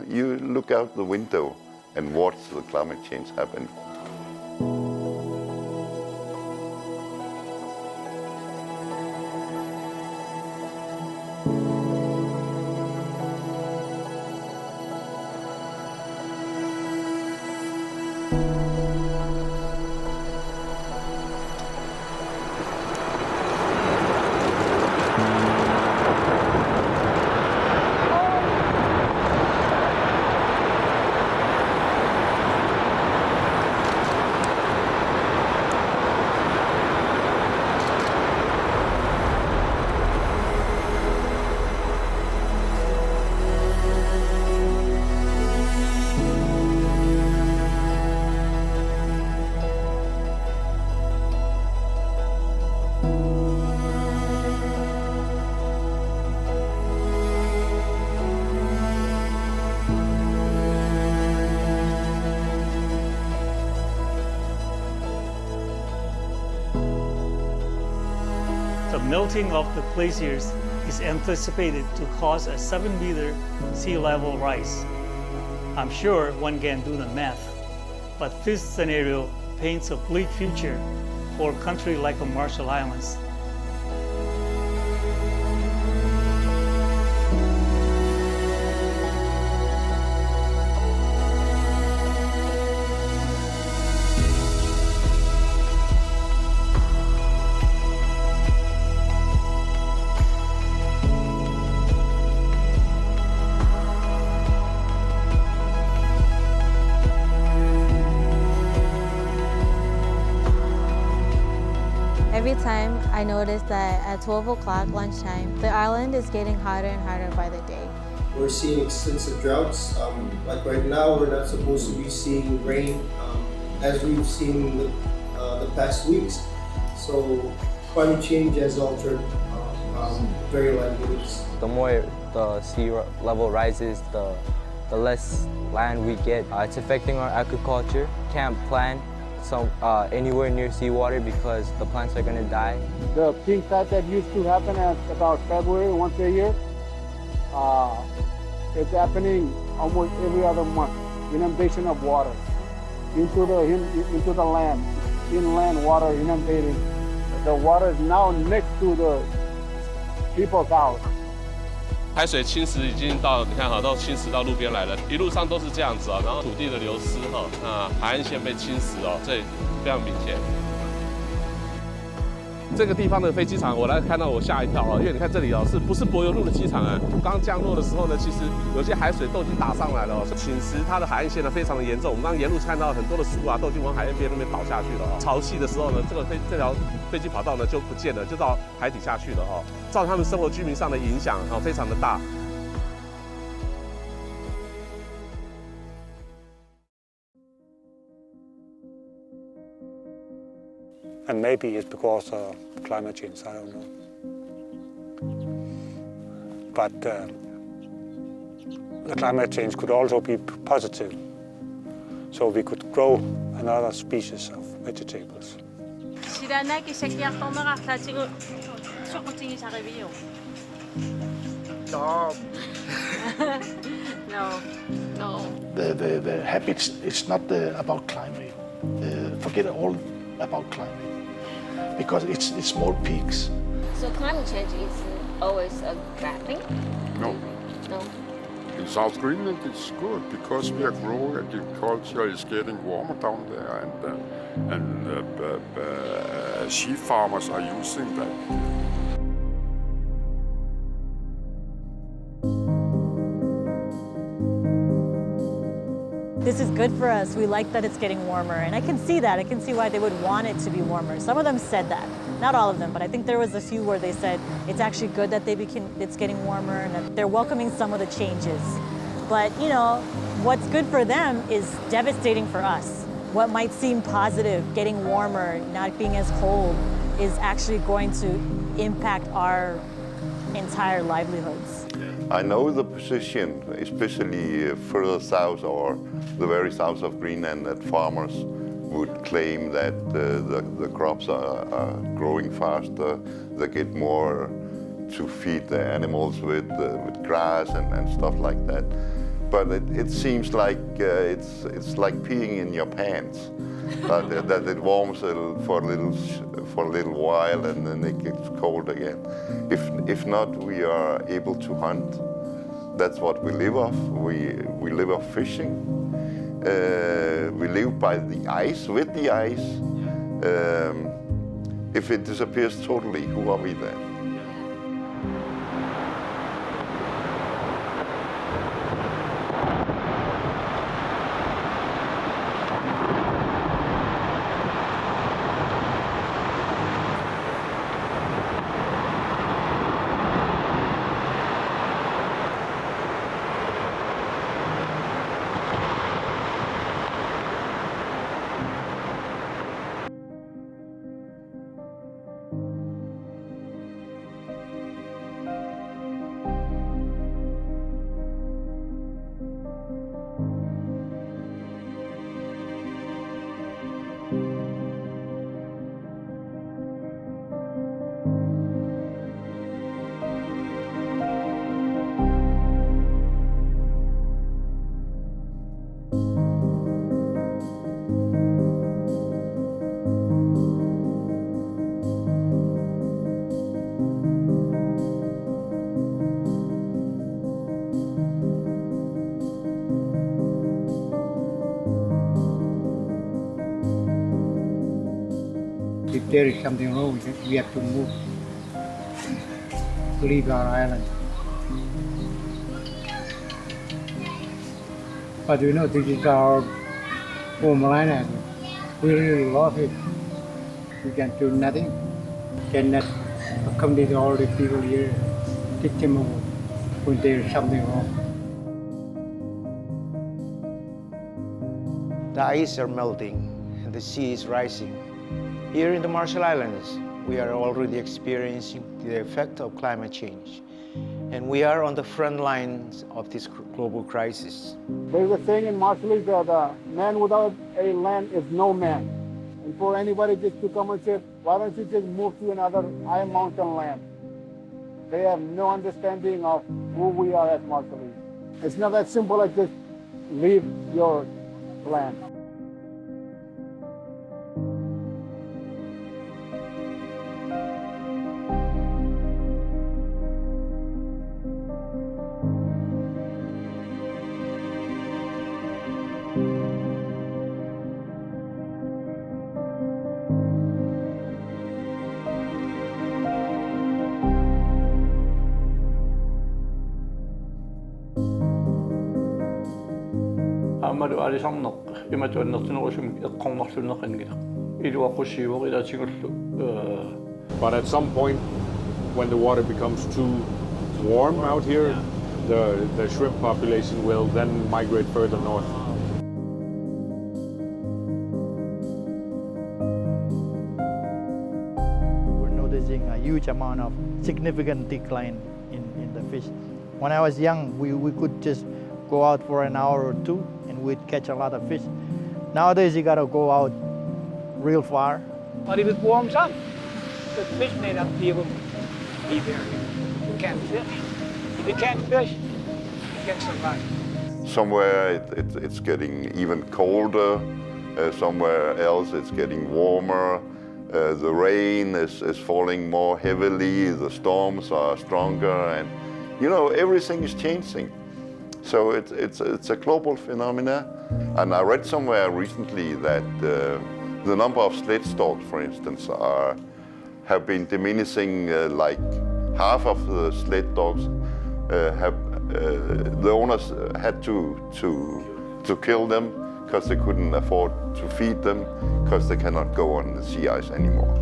you look out the window and watch the climate change happen. The melting of the glaciers is anticipated to cause a 7-meter sea level rise. I'm sure one can do the math, but this scenario paints a bleak future for a country like the Marshall Islands. Every time I notice that at 12 o'clock lunchtime, the island is getting hotter and hotter by the day. We're seeing extensive droughts. Like right now, we're not supposed to be seeing rain as we've seen the past weeks. So climate change has altered very livelihoods. The more the sea level rises, the less land we get. It's affecting our agriculture. Can't plant anywhere near seawater because the plants are going to die. The king tide that used to happen at about February once a year, it's happening almost every other month. Inundation of water into the land, inland water inundating. The water is now next to the people's house. 海水侵蚀已经到，你看哈，都侵蚀到路边来了，一路上都是这样子啊，然后土地的流失哈，那海岸线被侵蚀哦，这非常明显。这个地方的飞机场，我来看到我吓一跳哦，因为你看这里哦，不是柏油路的机场啊？刚降落的时候呢，其实有些海水都已经打上来了哦，侵蚀它的海岸线呢非常的严重。我们刚沿路看到很多的树啊，都已经往海岸边那边倒下去了哦。潮汐的时候呢，这条飞机跑道呢就不见了，就到海底下去了哦，造成他们生活居民上的影响哦非常的大。And maybe it's because of climate change, I don't know. But the climate change could also be positive. So we could grow another species of vegetables. No. The habits, it's not about climate. Forget all about climate. Because it's small peaks. So climate change is always a bad thing? No. No. In South Greenland it's good because we are growing agriculture, is getting warmer down there and sheep farmers are using that. This is good for us. We like that it's getting warmer, and I can see that. I can see why they would want it to be warmer. Some of them said that, not all of them, but I think there was a few where they said it's actually good that it's getting warmer and that they're welcoming some of the changes. But you know, what's good for them is devastating for us. What might seem positive, getting warmer, not being as cold, is actually going to impact our entire livelihoods. I know the position, especially further south or the very south of Greenland, that farmers would claim that the crops are growing faster. They get more to feed the animals with grass and stuff like that. but it seems like it's like peeing in your pants. That it warms for a little while and then it gets cold again. If not, we are able to hunt. That's what we live off. We live off fishing. We live by the ice, with the ice. If it disappears totally, who are we then? If there is something wrong, we have to move, leave our island. But you know, this is our homeland and we really love it. We can do nothing, cannot accommodate all the people here, take them over when there is something wrong. The ice are melting and the sea is rising. Here in the Marshall Islands, we are already experiencing the effect of climate change, and we are on the front lines of this global crisis. There's a saying in Marshall is that man without a land is no man. And for anybody just to come and say, why don't you just move to another high mountain land? They have no understanding of who we are as Marshalese. It's not that simple as just leave your land. 아마도 아리상nok 이마저 너트노 좀 공막술nok 한기다 이리와 고시고 이다 지금 But at some point, when the water becomes too warm out here, the shrimp population will then migrate further north. We're noticing a huge amount of significant decline in the fish. When I was young, we could just go out for an hour or two and we'd catch a lot of fish. Nowadays, you gotta go out real far. But if it warms up, the fish may not be able to be there. You can't fish. If you can't fish, you can't survive. Somewhere it's getting even colder, somewhere else it's getting warmer, the rain is falling more heavily, the storms are stronger, and you know, everything is changing. So it's a global phenomena. And I read somewhere recently that the number of sled dogs, for instance, have been diminishing. Like half of the sled dogs the owners had to kill them because they couldn't afford to feed them because they cannot go on the sea ice anymore.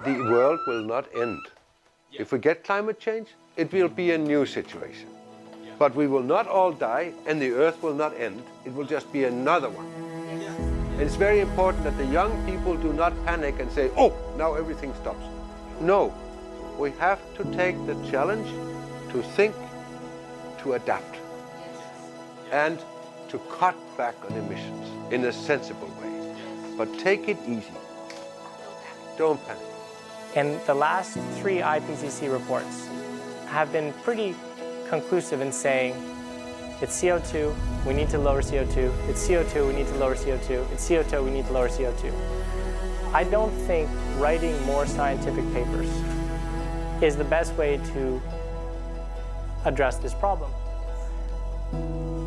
The world will not end. If we get climate change, it will be a new situation. But we will not all die, and the Earth will not end. It will just be another one. And it's very important that the young people do not panic and say, oh, now everything stops. No, we have to take the challenge to think, to adapt, and to cut back on emissions in a sensible way. but take it easy. Don't panic. And the last 3 IPCC reports have been pretty conclusive in saying it's CO2, we need to lower CO2, it's CO2, we need to lower CO2, it's CO2, we need to lower CO2. I don't think writing more scientific papers is the best way to address this problem.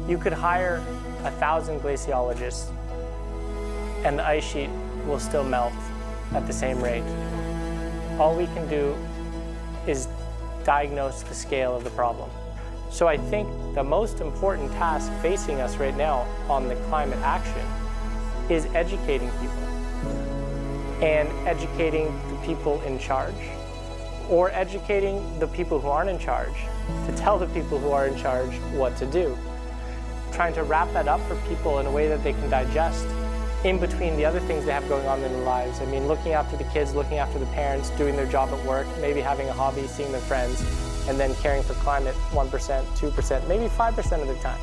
You could hire 1,000 glaciologists and the ice sheet will still melt at the same rate. All we can do is diagnose the scale of the problem. So I think the most important task facing us right now on the climate action is educating people and educating the people in charge, or educating the people who aren't in charge to tell the people who are in charge what to do. Trying to wrap that up for people in a way that they can digest in between the other things they have going on in their lives. I mean, looking after the kids, looking after the parents, doing their job at work, maybe having a hobby, seeing their friends, and then caring for climate 1%, 2%, maybe 5% of the time.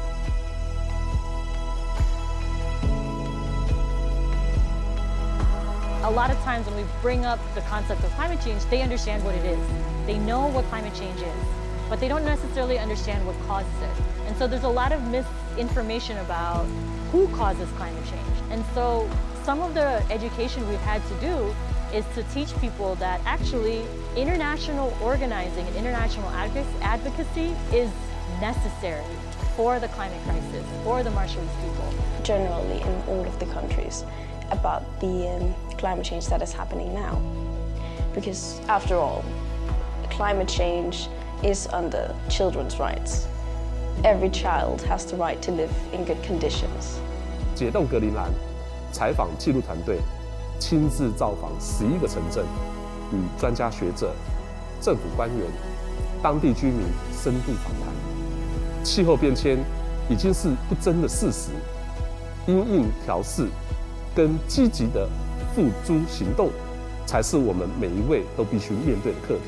A lot of times when we bring up the concept of climate change, they understand what it is. They know what climate change is, but they don't necessarily understand what causes it. And so there's a lot of misinformation about who causes climate change. And so some of the education we've had to do is to teach people that actually international organizing and international advocacy is necessary for the climate crisis, for the Marshallese people. Generally in all of the countries about the climate change that is happening now. Because after all, climate change is under children's rights. Every child has the right to live in good conditions. 解冻格陵兰采访纪录团队亲自造访11个城镇，与专家学者、政府官员、当地居民深度访谈。气候变迁已经是不争的事实，因应调适跟积极的付诸行动，才是我们每一位都必须面对的课题。